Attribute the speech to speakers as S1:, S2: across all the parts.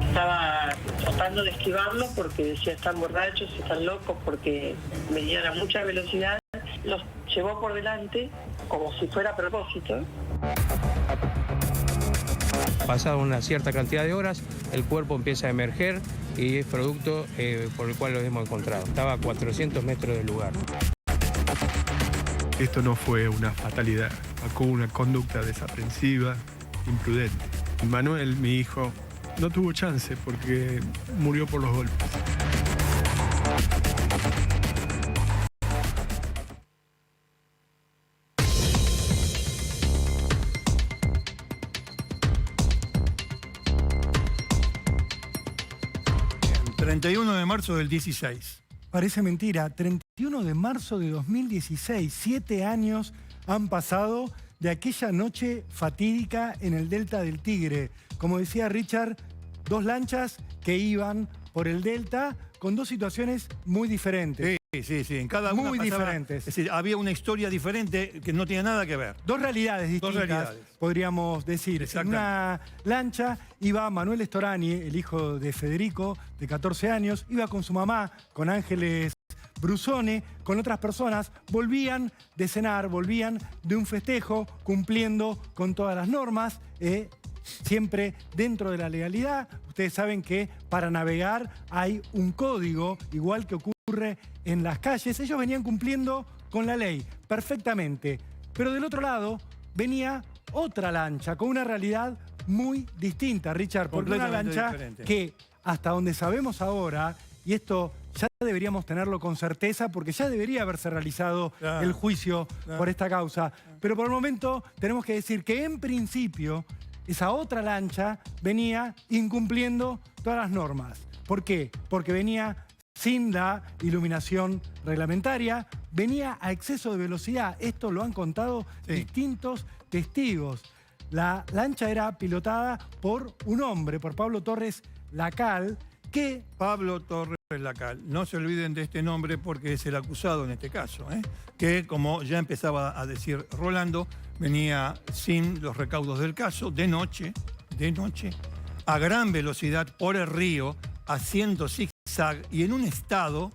S1: Estaba tratando de esquivarlos porque decía están borrachos, están locos, porque venían a mucha velocidad. Los llevó por delante como si fuera a propósito.
S2: Pasada una cierta cantidad de horas, el cuerpo empieza a emerger y es producto por el cual lo hemos encontrado. Estaba a 400 metros del lugar.
S3: Esto no fue una fatalidad, fue una conducta desaprensiva, imprudente. Manuel, mi hijo, no tuvo chance porque murió por los golpes.
S4: El 31 de marzo del 16.
S5: Parece mentira, 31 de marzo de 2016, 7 años han pasado de aquella noche fatídica en el Delta del Tigre. Como decía Richard, 2 lanchas que iban por el Delta con 2 situaciones muy diferentes.
S4: Sí, en cada una
S5: muy
S4: pasaba,
S5: diferentes.
S4: Es decir, había una historia diferente que no tenía nada que ver.
S5: 2 realidades distintas,
S4: 2 realidades.
S5: Podríamos decir. En una lancha iba Manuel Storani, el hijo de Federico, de 14 años, iba con su mamá, con Ángeles Brusone, con otras personas, volvían de cenar, volvían de un festejo, cumpliendo con todas las normas, siempre dentro de la legalidad. Ustedes saben que para navegar hay un código, igual que ocurre en las calles. Ellos venían cumpliendo con la ley perfectamente, pero del otro lado venía otra lancha con una realidad muy distinta, Richard, porque una lancha
S4: diferente.
S5: Que hasta donde sabemos ahora, y esto ya deberíamos tenerlo con certeza porque ya debería haberse realizado el juicio por esta causa, pero por el momento tenemos que decir que en principio esa otra lancha venía incumpliendo todas las normas. ¿Por qué? Porque venía sin la iluminación reglamentaria, venía a exceso de velocidad. Esto lo han contado distintos testigos. La lancha era pilotada por un hombre, por Pablo Torres Lacal, que...
S4: Pablo Torres Lacal. No se olviden de este nombre porque es el acusado en este caso, que, como ya empezaba a decir Rolando, venía sin los recaudos del caso, de noche, a gran velocidad por el río, haciendo zigzag y en un estado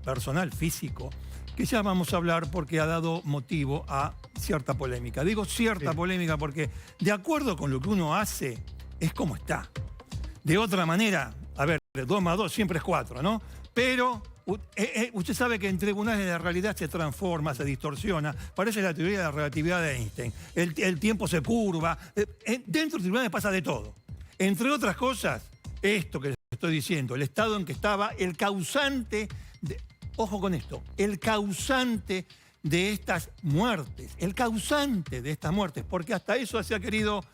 S4: personal, físico, que ya vamos a hablar porque ha dado motivo a cierta polémica. Digo cierta polémica porque, de acuerdo con lo que uno hace, es como está. De otra manera, a ver, 2 más 2 siempre es 4, ¿no? Pero usted sabe que en tribunales la realidad se transforma, se distorsiona. Parece la teoría de la relatividad de Einstein. El tiempo se curva. Dentro de tribunales pasa de todo. Entre otras cosas, esto que les estoy diciendo, el estado en que estaba el causante, ojo con esto, el causante de estas muertes. El causante de estas muertes, porque hasta eso se ha querido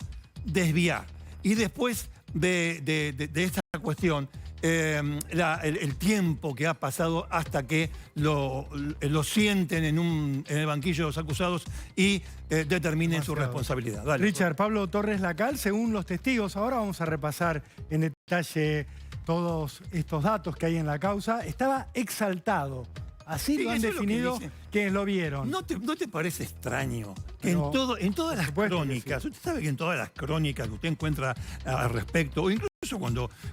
S4: desviar. Y después de esta cuestión, el tiempo que ha pasado hasta que lo sienten en el banquillo de los acusados y determinen su responsabilidad. Dale.
S5: Richard, Pablo Torres Lacal, según los testigos, ahora vamos a repasar en detalle todos estos datos que hay en la causa, estaba exaltado. Así lo han definido quienes lo vieron.
S4: ¿No te parece extraño que en todas las crónicas, usted sabe que en todas las crónicas que usted encuentra al respecto, o incluso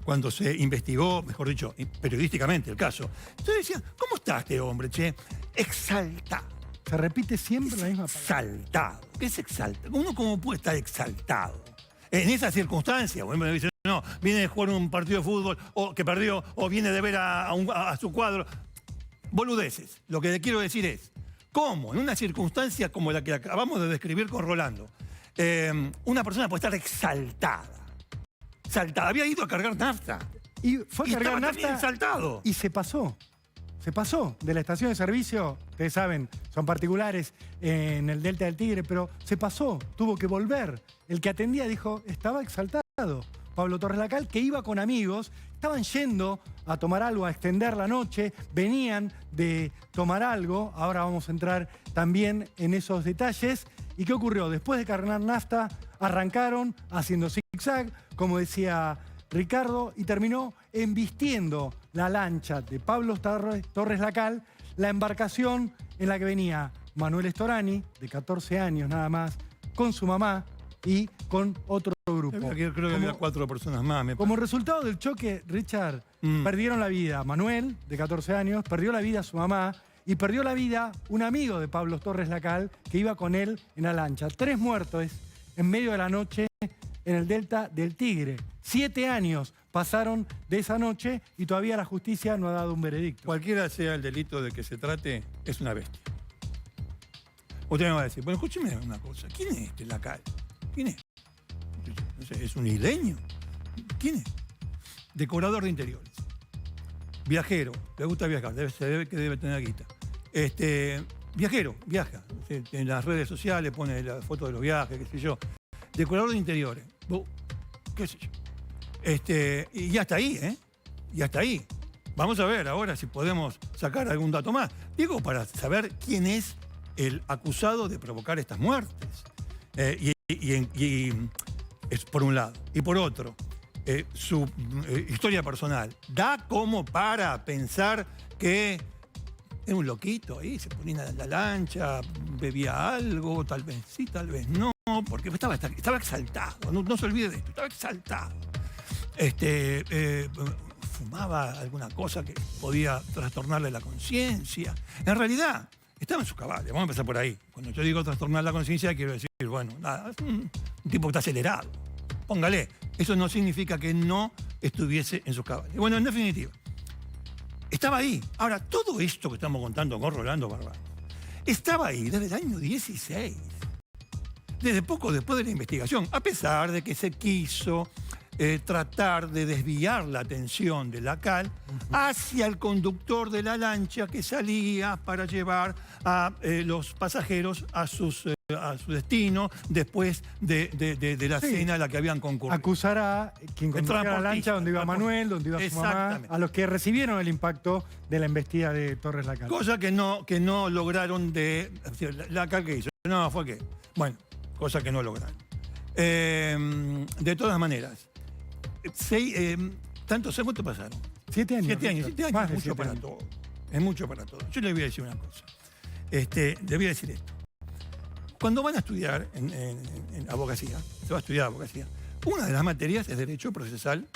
S4: cuando se investigó, mejor dicho, periodísticamente el caso, entonces decían, ¿cómo está este hombre, che? Exaltado.
S5: Se repite siempre la misma palabra.
S4: Exaltado. ¿Qué es exaltado? ¿Uno cómo puede estar exaltado? En esas circunstancias, bueno, me dicen, no, viene de jugar un partido de fútbol, o que perdió, o viene de ver a su cuadro. Boludeces. Lo que le quiero decir es, ¿cómo en una circunstancia como la que acabamos de describir con Rolando, una persona puede estar exaltada? Había ido a cargar nafta.
S5: Y fue a cargar nafta
S4: exaltado.
S5: Y se pasó. Se pasó de la estación de servicio, ustedes saben, son particulares en el Delta del Tigre, pero se pasó, tuvo que volver. El que atendía dijo, estaba exaltado. Pablo Torres Lacal, que iba con amigos, estaban yendo a tomar algo, a extender la noche, venían de tomar algo, ahora vamos a entrar también en esos detalles. ¿Y qué ocurrió? Después de cargar nafta, arrancaron haciendo zigzag, como decía Ricardo, y terminó embistiendo la lancha de Pablo Torres Lacal, la embarcación en la que venía Manuel Storani, de 14 años nada más, con su mamá, y con otro grupo.
S4: Creo que había 4 personas más.
S5: Como resultado del choque, Richard, perdieron la vida Manuel, de 14 años, perdió la vida su mamá y perdió la vida un amigo de Pablo Torres Lacal que iba con él en la lancha. 3 muertos en medio de la noche en el delta del Tigre. 7 años pasaron de esa noche y todavía la justicia no ha dado un veredicto.
S4: Cualquiera sea el delito de que se trate, es una bestia. Usted me va a decir, bueno, escúcheme una cosa, ¿quién es este Lacal? ¿Quién es? No sé, ¿es un isleño? ¿Quién es? Decorador de interiores. Viajero, le gusta viajar, debe tener guita. Viajero, viaja. En las redes sociales pone la foto de los viajes, qué sé yo. Decorador de interiores. Qué sé yo. Y ya está ahí, ¿eh? Ya está ahí. Vamos a ver ahora si podemos sacar algún dato más. Digo, para saber quién es el acusado de provocar estas muertes. Es por un lado. Y por otro, su historia personal. Da como para pensar que es un loquito ahí, se ponía en la lancha, bebía algo, tal vez sí, tal vez no, porque estaba exaltado. No se olvide de esto, estaba exaltado. Fumaba alguna cosa que podía trastornarle la conciencia. En realidad, estaba en sus cabales. Vamos a empezar por ahí. Cuando yo digo trastornar la conciencia, quiero decir, bueno, nada, es un tipo que está acelerado. Póngale. Eso no significa que no estuviese en sus cabales. Bueno, en definitiva, estaba ahí. Ahora, todo esto que estamos contando con Rolando Barbán, estaba ahí desde el año 16. Desde poco después de la investigación, a pesar de que se quiso tratar de desviar la atención de Lacal hacia el conductor de la lancha que salía para llevar a los pasajeros a su destino después de la cena a la que habían concurrido.
S5: Acusar a quien conducía la lancha donde iba Manuel, donde iba su mamá, a los que recibieron el impacto de la embestida de Torres Lacal.
S4: Cosa que no lograron de... ¿Lacal qué hizo? No, fue que... Bueno, cosa que no lograron. De todas maneras, ¿cuánto pasaron?
S5: 7 años.
S4: 7 años. 7 años es mucho para todo. Es mucho para todo. Yo le voy a decir una cosa. Le voy a decir esto. Cuando van a estudiar en abogacía, se va a estudiar abogacía, una de las materias es Derecho Procesal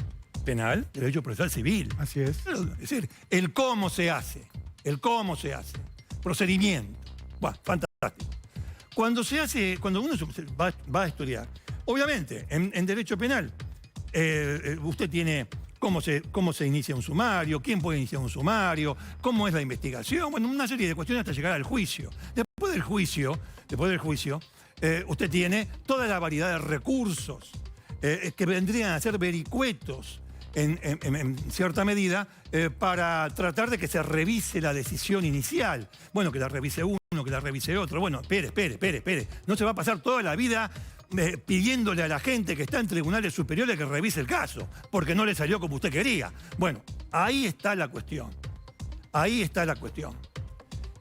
S4: Penal, Derecho Procesal Civil.
S5: Así es.
S4: Es decir, el cómo se hace. Procedimiento. Bueno, fantástico. Cuando uno va a estudiar, obviamente, en Derecho Penal, usted tiene cómo se inicia un sumario, quién puede iniciar un sumario, cómo es la investigación, bueno, una serie de cuestiones hasta llegar al juicio. Después del juicio, usted tiene toda la variedad de recursos que vendrían a ser vericuetos en cierta medida para tratar de que se revise la decisión inicial. Bueno, que la revise uno, que la revise otro. Bueno, espere. No se va a pasar toda la vida pidiéndole a la gente que está en tribunales superiores que revise el caso, porque no le salió como usted quería. Bueno, ahí está la cuestión.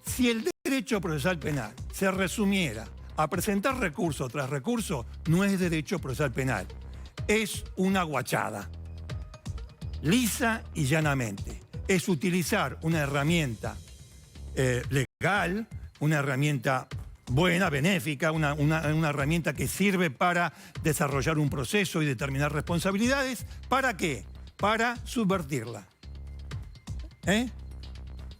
S4: Si el derecho procesal penal se resumiera a presentar recurso tras recurso, no es derecho procesal penal, es una guachada. Lisa y llanamente. Es utilizar una herramienta legal, una herramienta buena, benéfica, una herramienta que sirve para desarrollar un proceso y determinar responsabilidades. ¿Para qué? Para subvertirla.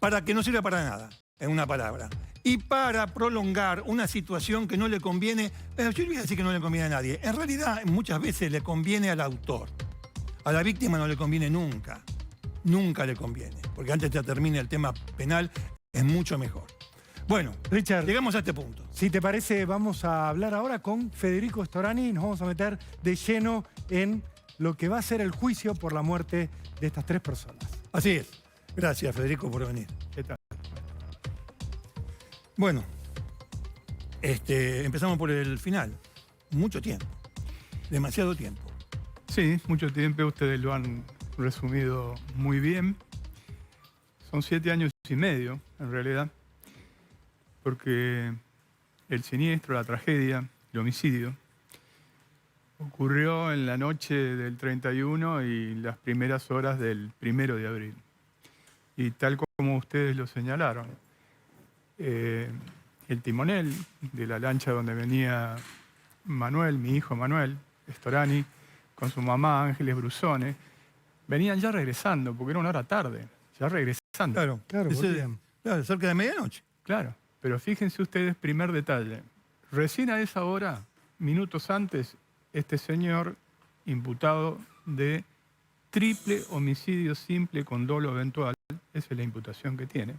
S4: Para que no sirva para nada, en una palabra. Y para prolongar una situación que no le conviene, yo le voy a decir que no le conviene a nadie. En realidad, muchas veces le conviene al autor. A la víctima no le conviene nunca. Nunca le conviene. Porque antes de que termine el tema penal, es mucho mejor. Bueno,
S5: Richard,
S4: llegamos a este punto.
S5: Si te parece, vamos a hablar ahora con Federico Storani y nos vamos a meter de lleno en lo que va a ser el juicio por la muerte de estas 3 personas.
S4: Así es. Gracias, Federico, por venir.
S3: ¿Qué tal?
S4: Bueno, empezamos por el final. Mucho tiempo. Demasiado tiempo.
S3: Sí, mucho tiempo. Ustedes lo han resumido muy bien. Son 7 años y medio, en realidad. Porque el siniestro, la tragedia, el homicidio, ocurrió en la noche del 31 y las primeras horas del 1 de abril. Y tal como ustedes lo señalaron, el timonel de la lancha donde venía Manuel, mi hijo Manuel Storani, con su mamá Ángeles Brusone, venían ya regresando, porque era una hora tarde, ya regresando.
S4: Claro,
S5: Claro, volvían.
S4: claro, cerca de medianoche.
S3: Claro, pero fíjense ustedes, primer detalle. Recién a esa hora, minutos antes, este señor imputado de triple homicidio simple con dolo eventual, esa es la imputación que tiene.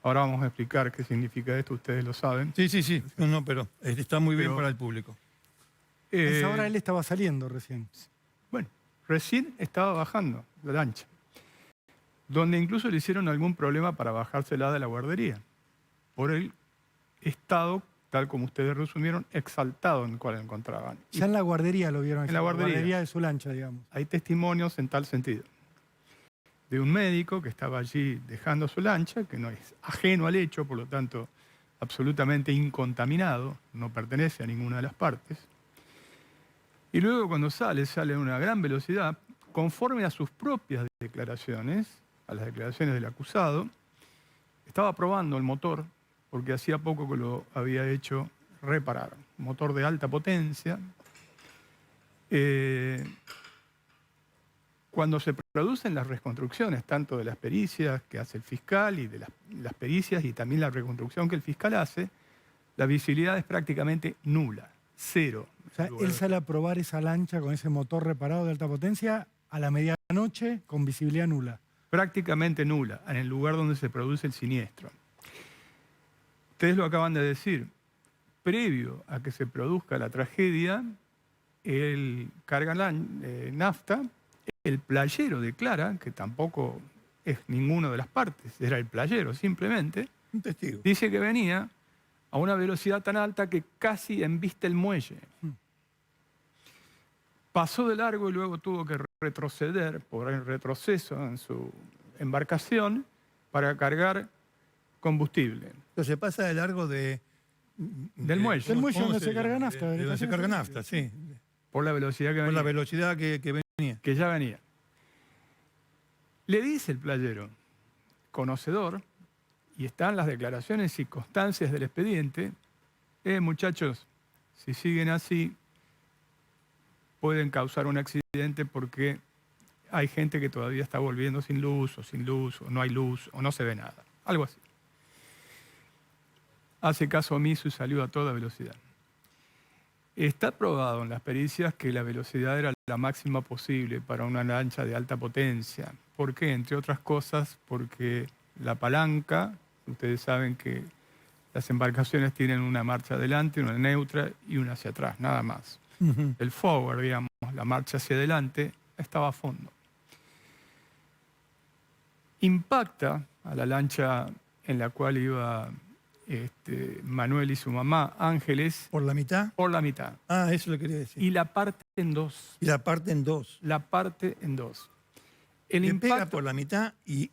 S3: Ahora vamos a explicar qué significa esto, ustedes lo saben.
S4: Sí. No, pero está muy bien para el público.
S5: A esa hora él estaba saliendo recién.
S3: Bueno, recién estaba bajando la lancha, donde incluso le hicieron algún problema para bajársela de la guardería, por el estado, tal como ustedes resumieron, exaltado en el cual lo encontraban.
S5: Ya en la guardería lo vieron.
S3: En la guardería.
S5: De su lancha, digamos.
S3: Hay testimonios en tal sentido. De un médico que estaba allí dejando su lancha, que no es ajeno al hecho, por lo tanto, absolutamente incontaminado, no pertenece a ninguna de las partes. Y luego cuando sale a una gran velocidad, conforme a sus propias declaraciones, a las declaraciones del acusado, estaba probando el motor, porque hacía poco que lo había hecho reparar. Motor de alta potencia. Cuando se producen las reconstrucciones, tanto de las pericias que hace el fiscal y de las pericias y también la reconstrucción que el fiscal hace, la visibilidad es prácticamente nula, cero.
S5: O sea, él sale a probar esa lancha con ese motor reparado de alta potencia a la medianoche con visibilidad nula.
S3: Prácticamente nula, en el lugar donde se produce el siniestro. Ustedes lo acaban de decir. Previo a que se produzca la tragedia, él carga nafta. El playero declara, que tampoco es ninguno de las partes, era el playero simplemente,
S4: Un testigo.
S3: dice que venía a una velocidad tan alta que casi embiste el muelle. Pasó de largo y luego tuvo que retroceder por el retroceso en su embarcación para cargar combustible.
S4: Entonces pasa de largo
S3: Del muelle.
S5: Del muelle donde
S4: ¿cómo
S5: se carga nafta.
S4: De donde se carga nafta, sí.
S3: Por la velocidad que
S4: Por
S3: venía.
S4: la velocidad que venía.
S3: Que ya venía. Le dice el playero, conocedor, y están las declaraciones y constancias del expediente, muchachos, si siguen así, pueden causar un accidente porque hay gente que todavía está volviendo sin luz, o no hay luz, o no se ve nada. Algo así. Hace caso omiso y salió a toda velocidad. Está probado en las pericias que la velocidad era la máxima posible para una lancha de alta potencia. ¿Por qué? Entre otras cosas, porque la palanca, ustedes saben que las embarcaciones tienen una marcha adelante, una neutra y una hacia atrás, nada más. El forward, digamos, la marcha hacia adelante, estaba a fondo. Impacta a la lancha en la cual iba Manuel y su mamá, Ángeles.
S4: ¿Por la mitad?
S3: Por la mitad.
S4: Ah, eso lo quería decir.
S3: Y la parte en dos.
S4: Y la parte en dos.
S3: La parte en dos. El
S4: Le
S3: impacto,
S4: pega por la mitad y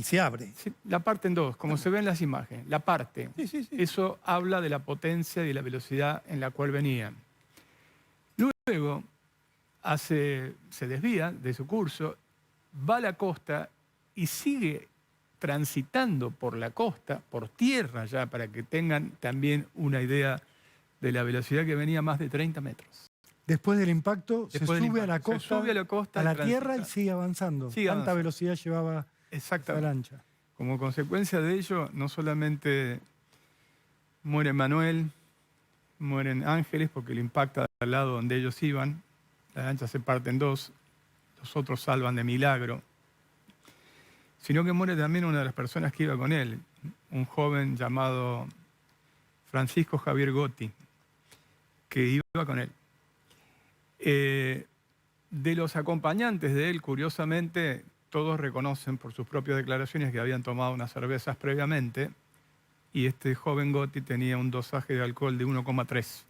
S4: se abre.
S3: sí, la parte en dos, como se ve en las imágenes. La parte.
S4: Sí.
S3: Eso habla de la potencia y de la velocidad en la cual venían. Luego se desvía de su curso, va a la costa y sigue transitando por la costa, por tierra ya, para que tengan también una idea de la velocidad que venía, más de 30 metros.
S5: Después del impacto, se
S3: Después del
S5: sube a la
S3: impacto, se
S5: costa,
S3: sube a la costa
S5: a la
S3: y
S5: tierra y
S3: transita.
S5: sigue avanzando.
S3: Sigue
S5: Tanta
S3: avanzando.
S5: velocidad llevaba esa
S3: Exactamente.
S5: lancha.
S3: Como consecuencia de ello, no solamente muere Manuel, mueren Ángeles, porque le impacta al lado donde ellos iban, la lancha se parte en dos, los otros salvan de milagro, sino que muere también una de las personas que iba con él, un joven llamado Francisco Javier Gotti, que iba con él. De los acompañantes de él, curiosamente, todos reconocen por sus propias declaraciones que habían tomado unas cervezas previamente, y este joven Gotti tenía un dosaje de alcohol de 1,3.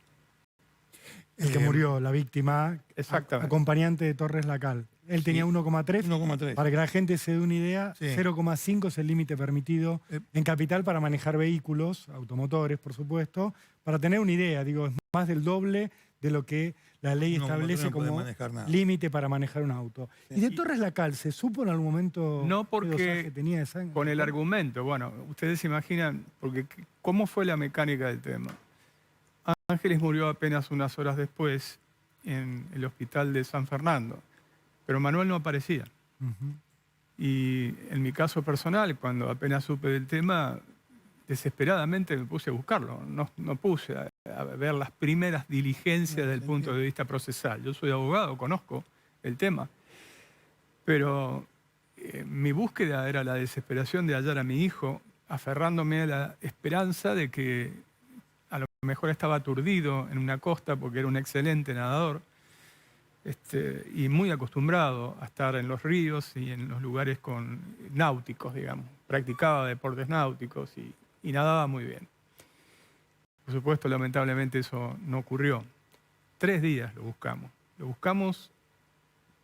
S5: El que murió, la víctima,
S3: Exactamente.
S5: acompañante de Torres Lacal. Él tenía 1,3.
S4: 1,3.
S5: Para que la gente se dé una idea,
S4: Sí.
S5: 0,5 es el límite permitido en capital para manejar vehículos, automotores, por supuesto. Para tener una idea, digo, es más del doble de lo que la ley
S4: 1,3
S5: establece
S4: no puede
S5: como
S4: manejar nada.
S5: límite para manejar un auto. ¿Y de Torres Lacal se supo en algún momento
S3: No,
S5: qué
S3: porque
S5: dosaje tenía de sangre?
S3: con el argumento, bueno, ustedes se imaginan, porque ¿cómo fue la mecánica del tema? Ángeles murió apenas unas horas después en el hospital de San Fernando, pero Manuel no aparecía. Y en mi caso personal, cuando apenas supe del tema, desesperadamente me puse a buscarlo. No puse a ver las primeras diligencias desde el punto de vista procesal. Yo soy abogado, conozco el tema, pero mi búsqueda era la desesperación de hallar a mi hijo, aferrándome a la esperanza de que a lo mejor estaba aturdido en una costa porque era un excelente nadador y muy acostumbrado a estar en los ríos y en los lugares náuticos, digamos. Practicaba deportes náuticos y nadaba muy bien. Por supuesto, lamentablemente eso no ocurrió. 3 días lo buscamos. Lo buscamos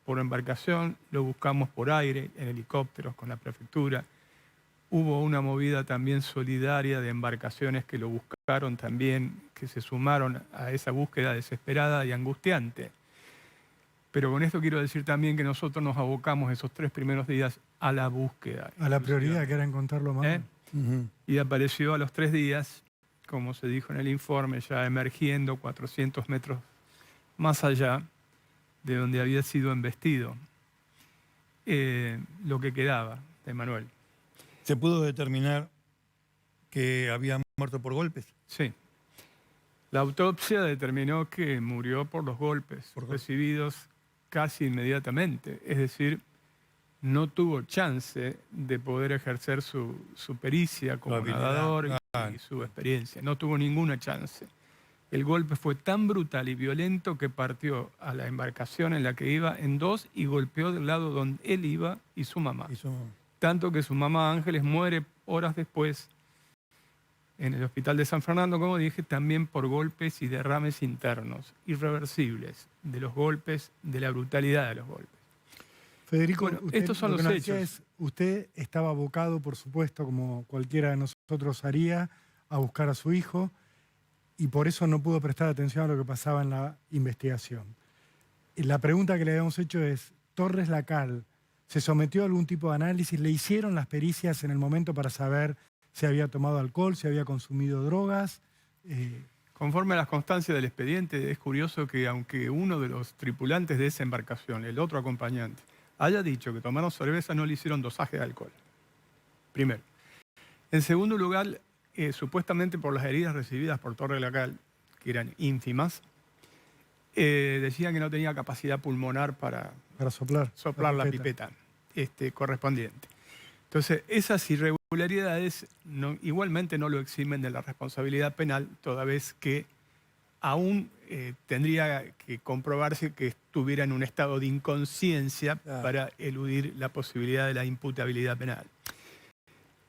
S3: por embarcación, lo buscamos por aire, en helicópteros con la prefectura. Hubo una movida también solidaria de embarcaciones que lo buscaron también, que se sumaron a esa búsqueda desesperada y angustiante. Pero con esto quiero decir también que nosotros nos abocamos esos 3 primeros días a la búsqueda.
S5: A la prioridad que era encontrarlo más.
S3: Y apareció a los 3 días, como se dijo en el informe, ya emergiendo 400 metros más allá de donde había sido embestido lo que quedaba de Manuel.
S4: ¿Se pudo determinar que había muerto por golpes?
S3: Sí. La autopsia determinó que murió por los golpes recibidos casi inmediatamente. Es decir, no tuvo chance de poder ejercer su pericia como nadador y su experiencia. No tuvo ninguna chance. El golpe fue tan brutal y violento que partió a la embarcación en la que iba en 2 y golpeó del lado donde él iba y su mamá. Tanto que su mamá Ángeles muere horas después en el hospital de San Fernando, como dije, también por golpes y derrames internos, irreversibles, de los golpes, de la brutalidad de los golpes.
S5: Federico,
S3: bueno, estos son los hechos.
S5: Usted estaba abocado, por supuesto, como cualquiera de nosotros haría, a buscar a su hijo, y por eso no pudo prestar atención a lo que pasaba en la investigación. La pregunta que le habíamos hecho es, ¿Torres Lacal se sometió a algún tipo de análisis? ¿Le hicieron las pericias en el momento para saber si había tomado alcohol, si había consumido drogas?
S3: Conforme a las constancias del expediente, es curioso que aunque uno de los tripulantes de esa embarcación, el otro acompañante, haya dicho que tomaron cerveza, no le hicieron dosaje de alcohol. Primero. En segundo lugar, supuestamente por las heridas recibidas por Torres Lacal, que eran ínfimas, decían que no tenía capacidad pulmonar para soplar la pipeta correspondiente. Entonces, esas irregularidades igualmente no lo eximen de la responsabilidad penal, toda vez que aún tendría que comprobarse que estuviera en un estado de inconsciencia para eludir la posibilidad de la imputabilidad penal.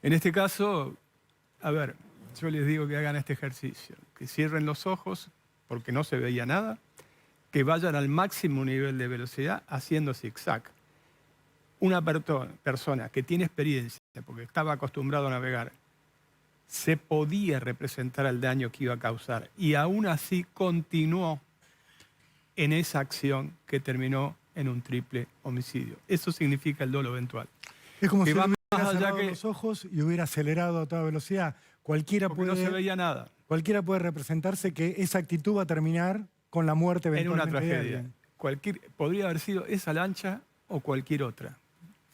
S3: En este caso, a ver, yo les digo que hagan este ejercicio, que cierren los ojos porque no se veía nada, que vayan al máximo nivel de velocidad haciendo zigzag. Una persona que tiene experiencia, porque estaba acostumbrado a navegar, se podía representar el daño que iba a causar y aún así continuó en esa acción que terminó en un triple homicidio. Eso significa el dolo eventual.
S5: Es como si hubiera cerrado los ojos y hubiera acelerado a toda velocidad.
S3: No se veía nada.
S5: Cualquiera puede representarse que esa actitud va a terminar con la muerte eventualmente.
S3: En una tragedia. Podría haber sido esa lancha o cualquier otra.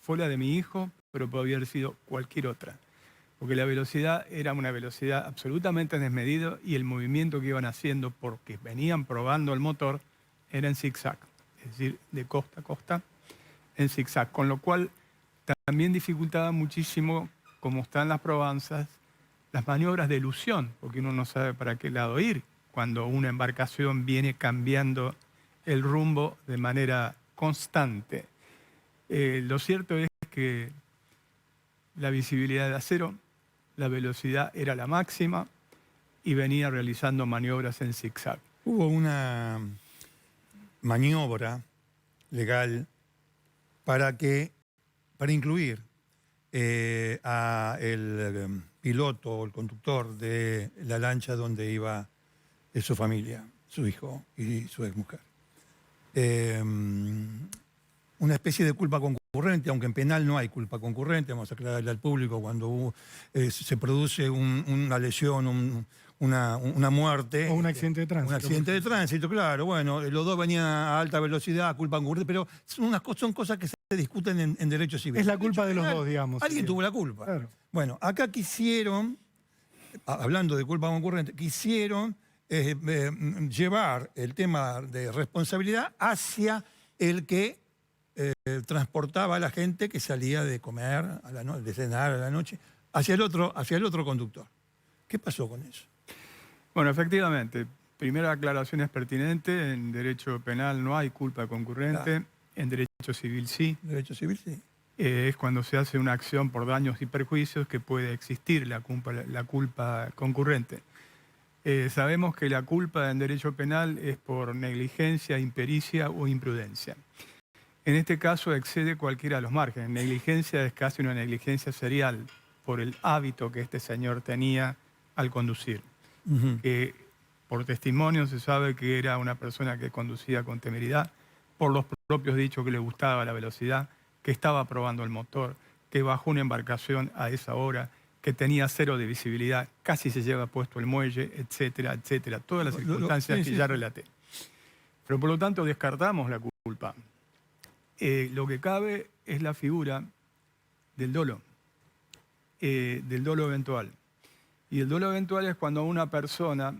S3: Fue la de mi hijo, pero podría haber sido cualquier otra. Porque la velocidad era una velocidad absolutamente desmedida y el movimiento que iban haciendo, porque venían probando el motor, era en zigzag. Es decir, de costa a costa, en zigzag. Con lo cual también dificultaba muchísimo, como están las probanzas, las maniobras de elusión, porque uno no sabe para qué lado ir cuando una embarcación viene cambiando el rumbo de manera constante. Lo cierto es que la visibilidad era cero, la velocidad era la máxima y venía realizando maniobras en zigzag.
S4: Hubo una maniobra legal para incluir a el piloto o el conductor de la lancha donde iba su familia, su hijo y su exmujer. Una especie de culpa concurrente, aunque en penal no hay culpa concurrente, vamos a aclararle al público, cuando se produce una lesión, una muerte.
S5: O un accidente de tránsito.
S4: Un accidente de tránsito, claro. Bueno, los dos venían a alta velocidad, culpa concurrente, pero son cosas que se discuten en derecho civil.
S5: Es la culpa de los dos, digamos.
S4: Alguien tuvo la culpa.
S5: Claro.
S4: Bueno, acá quisieron, hablando de culpa concurrente, quisieron llevar el tema de responsabilidad hacia el que transportaba a la gente que salía de comer, de cenar a la noche, hacia el otro conductor. ¿Qué pasó con eso?
S3: Bueno, efectivamente, primera aclaración es pertinente. En derecho penal no hay culpa concurrente,
S4: Claro.
S3: En derecho civil sí.
S4: Derecho civil, sí.
S3: Es cuando se hace una acción por daños y perjuicios que puede existir la culpa concurrente. Sabemos que la culpa en derecho penal es por negligencia, impericia o imprudencia. En este caso excede cualquiera de los márgenes. Negligencia es casi una negligencia serial por el hábito que este señor tenía al conducir. Que por testimonio se sabe que era una persona que conducía con temeridad, por los propios dichos que le gustaba la velocidad, que estaba probando el motor, que bajó una embarcación a esa hora, que tenía cero de visibilidad, casi se lleva puesto el muelle, etcétera, etcétera. Todas las circunstancias que ya relaté. Pero por lo tanto descartamos la culpa. Lo que cabe es la figura del dolo eventual. Y el dolo eventual es cuando una persona,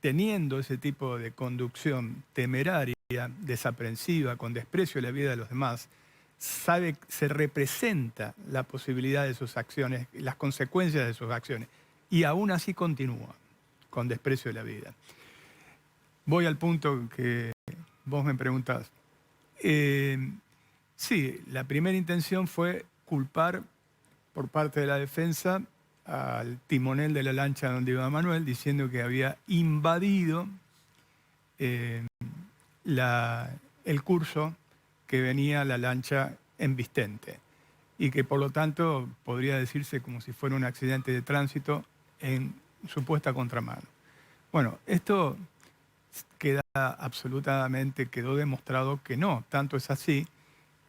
S3: teniendo ese tipo de conducción temeraria, desaprensiva, con desprecio de la vida de los demás, se representa la posibilidad de sus acciones, las consecuencias de sus acciones, y aún así continúa con desprecio de la vida. Voy al punto que vos me preguntás. Sí, la primera intención fue culpar por parte de la defensa al timonel de la lancha donde iba Manuel, diciendo que había invadido el curso que venía la lancha embistente y que por lo tanto podría decirse como si fuera un accidente de tránsito en supuesta contramano. Bueno, esto quedó demostrado que no, tanto es así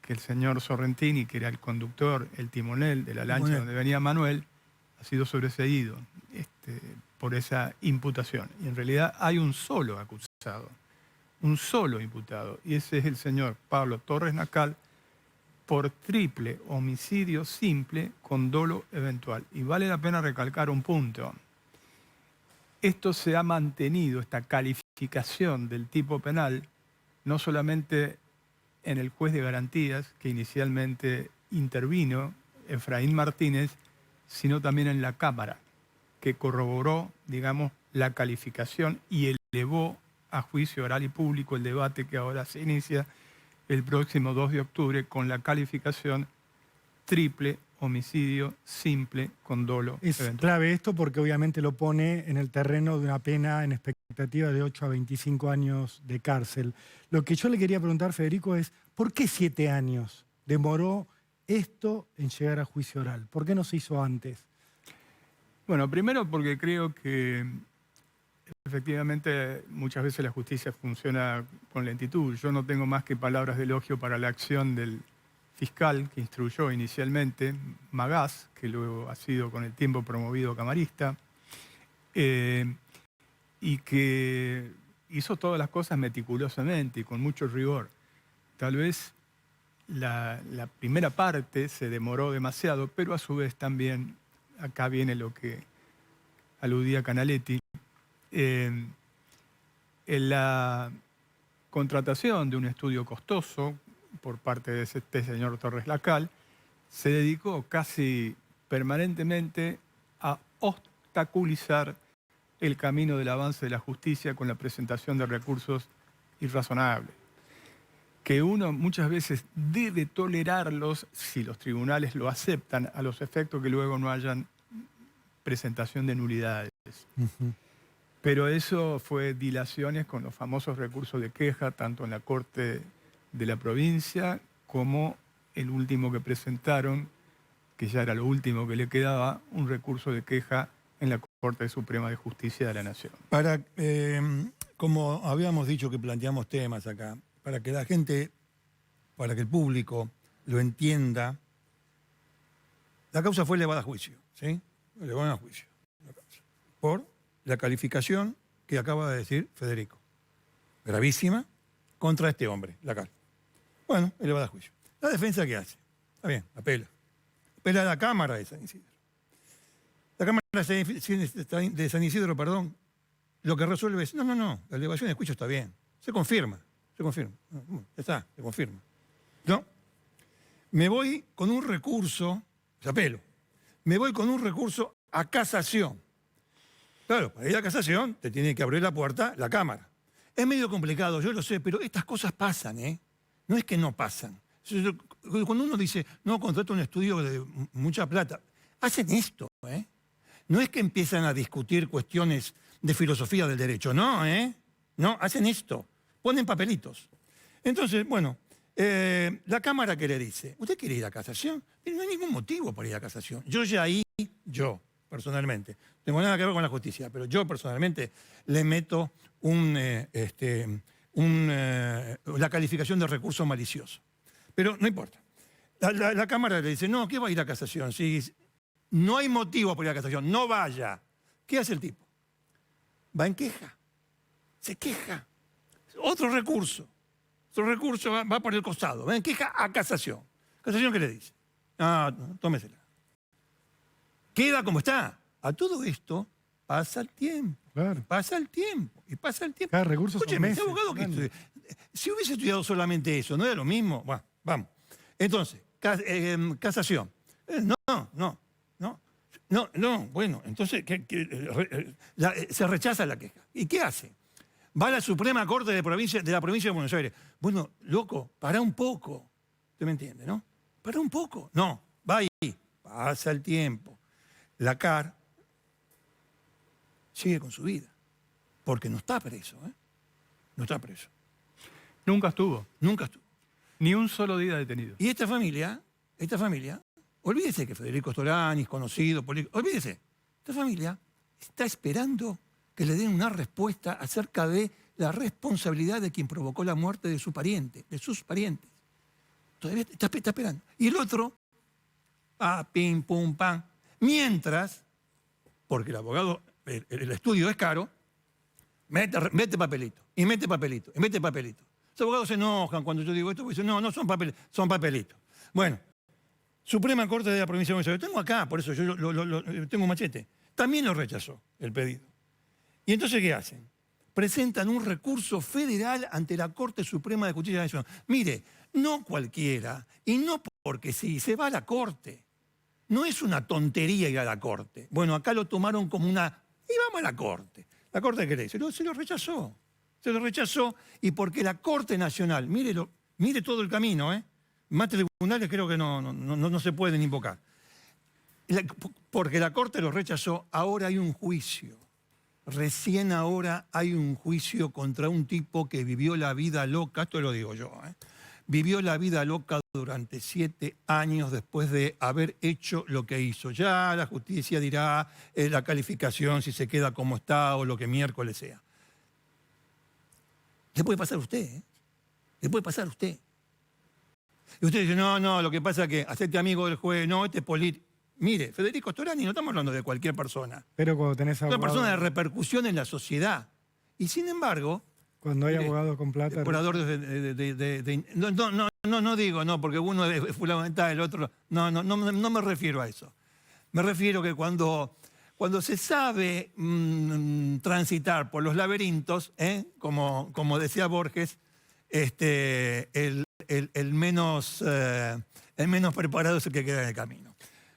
S3: que el señor Sorrentini, que era el conductor, el timonel de la lancha donde venía Manuel, ha sido sobreseído por esa imputación. Y en realidad hay un solo acusado, un solo imputado, y ese es el señor Pablo Torres Nacal, por triple homicidio simple con dolo eventual. Y vale la pena recalcar un punto. Esto se ha mantenido, esta calificación del tipo penal, no solamente en el juez de garantías, que inicialmente intervino, Efraín Martínez, sino también en la Cámara, que corroboró, digamos, la calificación y elevó a juicio oral y público el debate que ahora se inicia el próximo 2 de octubre con la calificación triple homicidio simple con dolo
S5: Es
S3: eventual.
S5: clave esto porque obviamente lo pone en el terreno de una pena en expectativa de 8 a 25 años de cárcel. Lo que yo le quería preguntar, Federico, es ¿por qué 7 años demoró esto en llegar a juicio oral? ¿Por qué no se hizo antes?
S3: Bueno, primero porque creo que efectivamente muchas veces la justicia funciona con lentitud. Yo no tengo más que palabras de elogio para la acción del fiscal que instruyó inicialmente, Magás, que luego ha sido con el tiempo promovido camarista, y que hizo todas las cosas meticulosamente y con mucho rigor. Tal vez la primera parte se demoró demasiado, pero a su vez también, acá viene lo que aludía Canaletti, en la contratación de un estudio costoso por parte de este señor Torres Nacal, se dedicó casi permanentemente a obstaculizar el camino del avance de la justicia con la presentación de recursos irrazonables, que uno muchas veces debe tolerarlos si los tribunales lo aceptan, a los efectos que luego no hayan presentación de nulidades. Pero eso fue dilaciones con los famosos recursos de queja, tanto en la Corte de la provincia como el último que presentaron, que ya era lo último que le quedaba, un recurso de queja en la Corte Suprema de Justicia de la Nación.
S4: Como habíamos dicho que planteamos temas acá, para que la gente, para que el público lo entienda, la causa fue elevada a juicio, ¿sí? Elevada a juicio. por la calificación que acaba de decir Federico. Gravísima contra este hombre, Lacal. Bueno, él le va a dar juicio. ¿La defensa qué hace? Está bien, apela. Apela a la Cámara de San Isidro. La Cámara de San Isidro, perdón, lo que resuelve es, no, la elevación de juicio está bien. Se confirma. Ya está, se confirma. No, me voy con un recurso, apelo, me voy con un recurso a casación. Claro, para ir a casación te tiene que abrir la puerta la Cámara. Es medio complicado, yo lo sé, pero estas cosas pasan, ¿eh? No es que no pasan. Cuando uno dice, no, contrata un estudio de mucha plata, hacen esto, ¿eh? No es que empiezan a discutir cuestiones de filosofía del derecho, no, ¿eh? No, hacen esto, ponen papelitos. Entonces, bueno, la Cámara, ¿qué le dice? ¿Usted quiere ir a casación? No hay ningún motivo para ir a casación. Yo personalmente, no tengo nada que ver con la justicia, pero yo personalmente le meto la calificación de recurso malicioso. Pero no importa. La Cámara le dice, no, ¿qué va a ir a casación? Si no hay motivo para ir a casación, no vaya. ¿Qué hace el tipo? Va en queja. Se queja. Otro recurso va por el costado. Va en queja a casación. ¿Casación qué le dice? Tómesela. Queda como está. A todo esto pasa el tiempo.
S5: Claro.
S4: Pasa el tiempo.
S5: Cada recurso son meses.
S4: Ese abogado si hubiese estudiado solamente eso, ¿no era lo mismo? Bueno, vamos. Entonces, casación. Bueno, entonces se rechaza la queja. ¿Y qué hace? Va a la Suprema Corte de la Provincia de Buenos Aires. Bueno, loco, para un poco. ¿Usted me entiende, no? Para un poco. No, va ahí. Pasa el tiempo. La CAR sigue con su vida. Porque no está preso, ¿eh? No está preso.
S3: Nunca estuvo.
S4: Nunca estuvo.
S3: Ni un solo día detenido.
S4: Y esta familia, olvídese que Federico Storani es conocido, olvídese. Esta familia está esperando que le den una respuesta acerca de la responsabilidad de quien provocó la muerte de su pariente, de sus parientes. Todavía está esperando. Y el otro, pim, pum, pam. Mientras, porque el abogado, el estudio es caro, mete papelito, y mete papelito, y mete papelito. Los abogados se enojan cuando yo digo esto, porque dicen, no son papelitos. Bueno, Suprema Corte de la Provincia de Buenos Aires, lo tengo acá, por eso yo tengo un machete. También lo rechazó el pedido. ¿Y entonces qué hacen? Presentan un recurso federal ante la Corte Suprema de Justicia de la Nación. Mire, no cualquiera, y no porque sí, se va a la Corte. No es una tontería ir a la Corte. Bueno, acá lo tomaron como y vamos a la Corte. ¿La Corte qué le dice? Se lo rechazó. Se lo rechazó y porque la Corte Nacional, mire todo el camino, más tribunales creo que no se pueden invocar. Porque la Corte lo rechazó, ahora hay un juicio. Recién ahora hay un juicio contra un tipo que vivió la vida loca, esto lo digo yo, vivió la vida loca durante 7 años después de haber hecho lo que hizo. Ya la justicia dirá la calificación, si se queda como está o lo que miércoles sea. Le puede pasar a usted, Le puede pasar a usted. Y usted dice, no, lo que pasa es que hacerte amigo del juez, no, este es político. Mire, Federico Storani, no estamos hablando de cualquier persona.
S5: Pero cuando tenés abogado...
S4: Una persona de repercusión en la sociedad. Y sin embargo...
S5: Cuando hay abogado con plata...
S4: No digo, porque uno es fundamental, el otro... No me refiero a eso. Me refiero que cuando se sabe transitar por los laberintos, como decía Borges, el menos preparado es el que queda en el camino.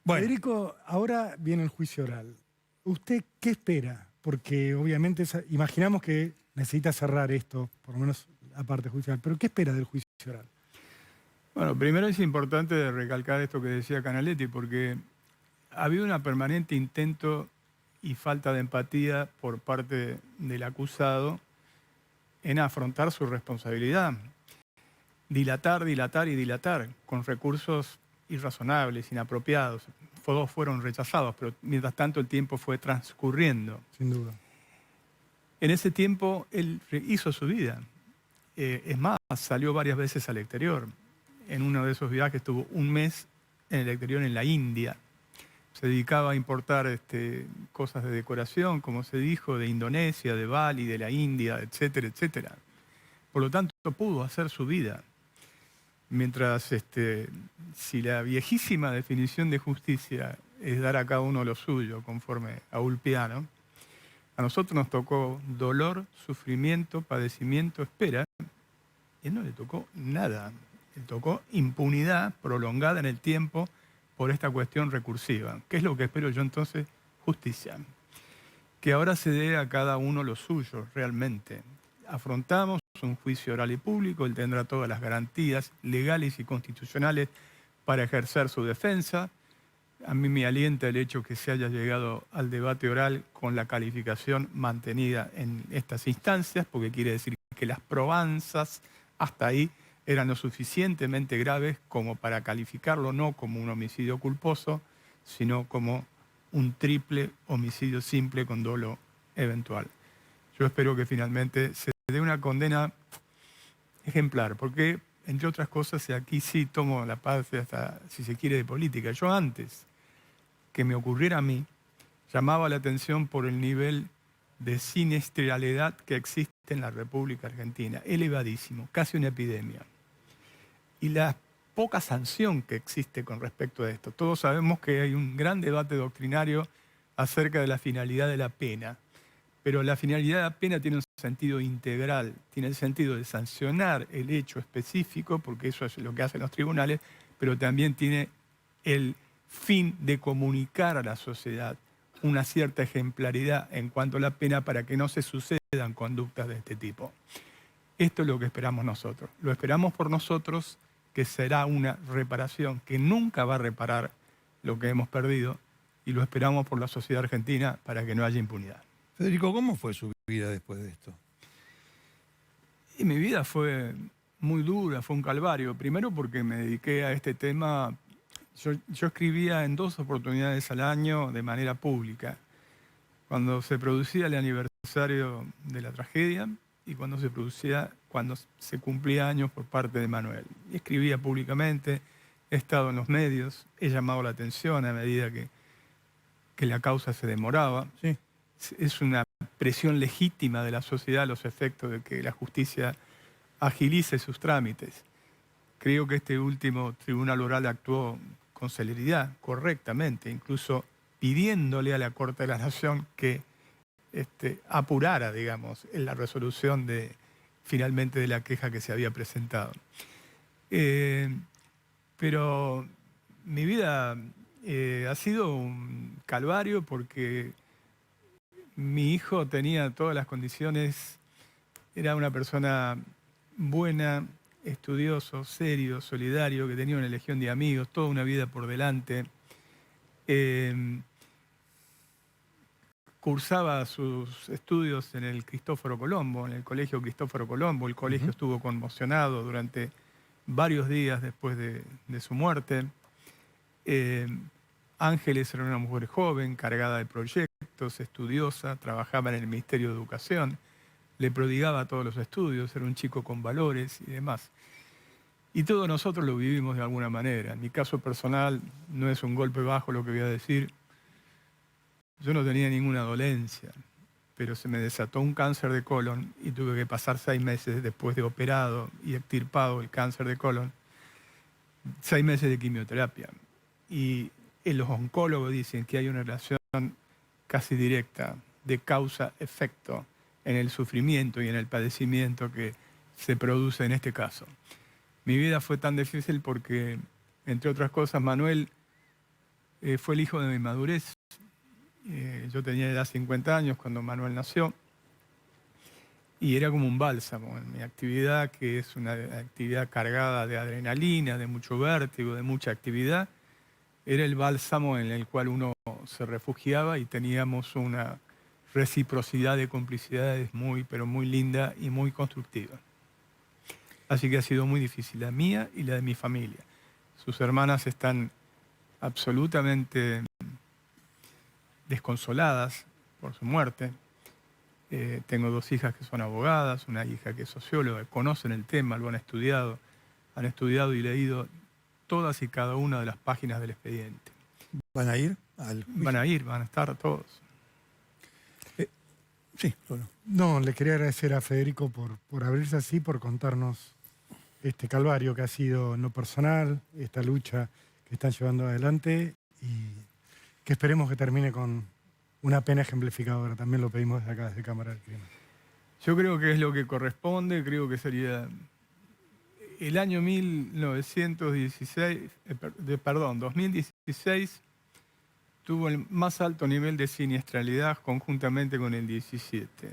S4: Bueno.
S5: Federico, ahora viene el juicio oral. ¿Usted qué espera? Porque obviamente imaginamos que necesita cerrar esto, por lo menos la parte judicial, pero ¿qué espera del juicio oral?
S3: Bueno, primero es importante recalcar esto que decía Canaletti, porque ha habido un permanente intento y falta de empatía por parte del acusado en afrontar su responsabilidad. Dilatar con recursos irrazonables, inapropiados. Todos fueron rechazados, pero mientras tanto el tiempo fue transcurriendo.
S5: Sin duda.
S3: En ese tiempo él hizo su vida. Es más, salió varias veces al exterior. En uno de esos viajes estuvo un mes en el exterior, en la India. se dedicaba a importar cosas de decoración, como se dijo, de Indonesia, de Bali, de la India, etcétera, etcétera. Por lo tanto, pudo hacer su vida. Mientras, si la viejísima definición de justicia es dar a cada uno lo suyo, conforme a Ulpiano, a nosotros nos tocó dolor, sufrimiento, padecimiento, espera, y a él no le tocó nada. Le tocó impunidad prolongada en el tiempo por esta cuestión recursiva. ¿Qué es lo que espero yo entonces? Justicia. Que ahora se dé a cada uno lo suyo, realmente. Afrontamos un juicio oral y público, él tendrá todas las garantías legales y constitucionales para ejercer su defensa. A mí me alienta el hecho que se haya llegado al debate oral con la calificación mantenida en estas instancias, porque quiere decir que las probanzas hasta ahí eran lo suficientemente graves como para calificarlo no como un homicidio culposo, sino como un triple homicidio simple con dolo eventual. Yo espero que finalmente se dé una condena ejemplar, porque, entre otras cosas, aquí sí tomo la parte hasta, si se quiere, de política. Yo antes que me ocurriera a mí, llamaba la atención por el nivel de siniestralidad que existe en la República Argentina, elevadísimo, casi una epidemia. Y la poca sanción que existe con respecto a esto. Todos sabemos que hay un gran debate doctrinario acerca de la finalidad de la pena, pero la finalidad de la pena tiene un sentido integral, tiene el sentido de sancionar el hecho específico, porque eso es lo que hacen los tribunales, pero también tiene el fin de comunicar a la sociedad una cierta ejemplaridad en cuanto a la pena para que no se sucedan conductas de este tipo. Esto es lo que esperamos nosotros. Lo esperamos por nosotros, que será una reparación que nunca va a reparar lo que hemos perdido, y lo esperamos por la sociedad argentina para que no haya impunidad.
S4: Federico, ¿cómo fue su vida después de esto?
S3: Y mi vida fue muy dura, fue un calvario. Primero porque me dediqué a este tema. Yo escribía en 2 oportunidades al año de manera pública. Cuando se producía el aniversario de la tragedia y cuando se cumplía años por parte de Manuel. Y escribía públicamente, he estado en los medios, he llamado la atención a medida que la causa se demoraba.
S4: Sí.
S3: Es una presión legítima de la sociedad a los efectos de que la justicia agilice sus trámites. Creo que este último tribunal oral actuó con celeridad, correctamente, incluso pidiéndole a la Corte de la Nación que apurara, digamos, en la resolución finalmente de la queja que se había presentado. Pero mi vida ha sido un calvario porque mi hijo tenía todas las condiciones, era una persona buena, estudioso, serio, solidario, que tenía una legión de amigos, toda una vida por delante. Cursaba sus estudios en el Cristóforo Colombo, en el Colegio Cristóforo Colombo. El colegio estuvo conmocionado durante varios días después de su muerte. Ángeles era una mujer joven, cargada de proyectos, estudiosa, trabajaba en el Ministerio de Educación, le prodigaba todos los estudios, era un chico con valores y demás. Y todos nosotros lo vivimos de alguna manera. En mi caso personal, no es un golpe bajo lo que voy a decir. Yo no tenía ninguna dolencia, pero se me desató un cáncer de colon y tuve que pasar 6 meses después de operado y extirpado el cáncer de colon, 6 meses de quimioterapia. Y los oncólogos dicen que hay una relación casi directa de causa-efecto en el sufrimiento y en el padecimiento que se produce en este caso. Mi vida fue tan difícil porque, entre otras cosas, Manuel fue el hijo de mi madurez. Yo tenía ya 50 años cuando Manuel nació y era como un bálsamo en mi actividad, que es una actividad cargada de adrenalina, de mucho vértigo, de mucha actividad. Era el bálsamo en el cual uno se refugiaba y teníamos una reciprocidad de complicidades muy, pero muy linda y muy constructiva. Así que ha sido muy difícil, la mía y la de mi familia. Sus hermanas están absolutamente desconsoladas por su muerte. Tengo 2 hijas que son abogadas, una hija que es socióloga, conocen el tema, lo han estudiado y leído todas y cada una de las páginas del expediente.
S4: ¿Van a ir al juicio.
S3: van a estar todos.
S4: Sí, solo.
S5: No, le quería agradecer a Federico por abrirse así, por contarnos este calvario que ha sido en lo personal, esta lucha que están llevando adelante y que esperemos que termine con una pena ejemplificadora. También lo pedimos desde acá, desde Cámara del Crimen.
S3: Yo creo que es lo que corresponde, creo que sería el año 2016 tuvo el más alto nivel de siniestralidad conjuntamente con el 17.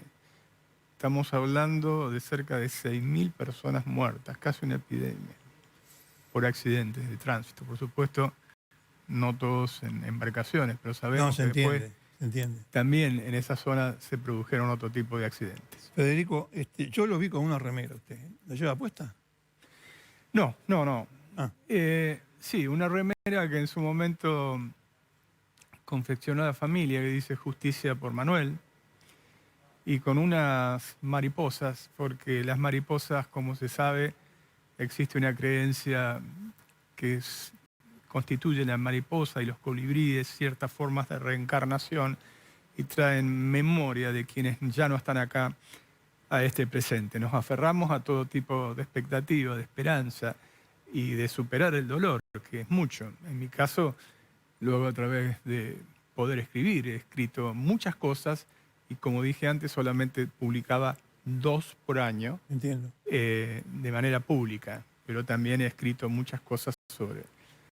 S3: Estamos hablando de cerca de 6.000 personas muertas, casi una epidemia, por accidentes de tránsito. Por supuesto, no todos en embarcaciones, pero sabemos que después
S4: Se entiende.
S3: también en esa zona se produjeron otro tipo de accidentes.
S4: Federico, yo lo vi con una remera usted. ¿La lleva puesta?
S3: No.
S4: Ah.
S3: Sí, una remera que en su momento confeccionó la familia, que dice Justicia por Manuel, y con unas mariposas, porque las mariposas, como se sabe, existe una creencia que constituye la mariposa y los colibríes ciertas formas de reencarnación y traen memoria de quienes ya no están acá a este presente. Nos aferramos a todo tipo de expectativa, de esperanza y de superar el dolor, que es mucho. En mi caso, luego a través de poder escribir, he escrito muchas cosas y como dije antes, solamente publicaba 2 por año.
S4: Entiendo.
S3: De manera pública, pero también he escrito muchas cosas sobre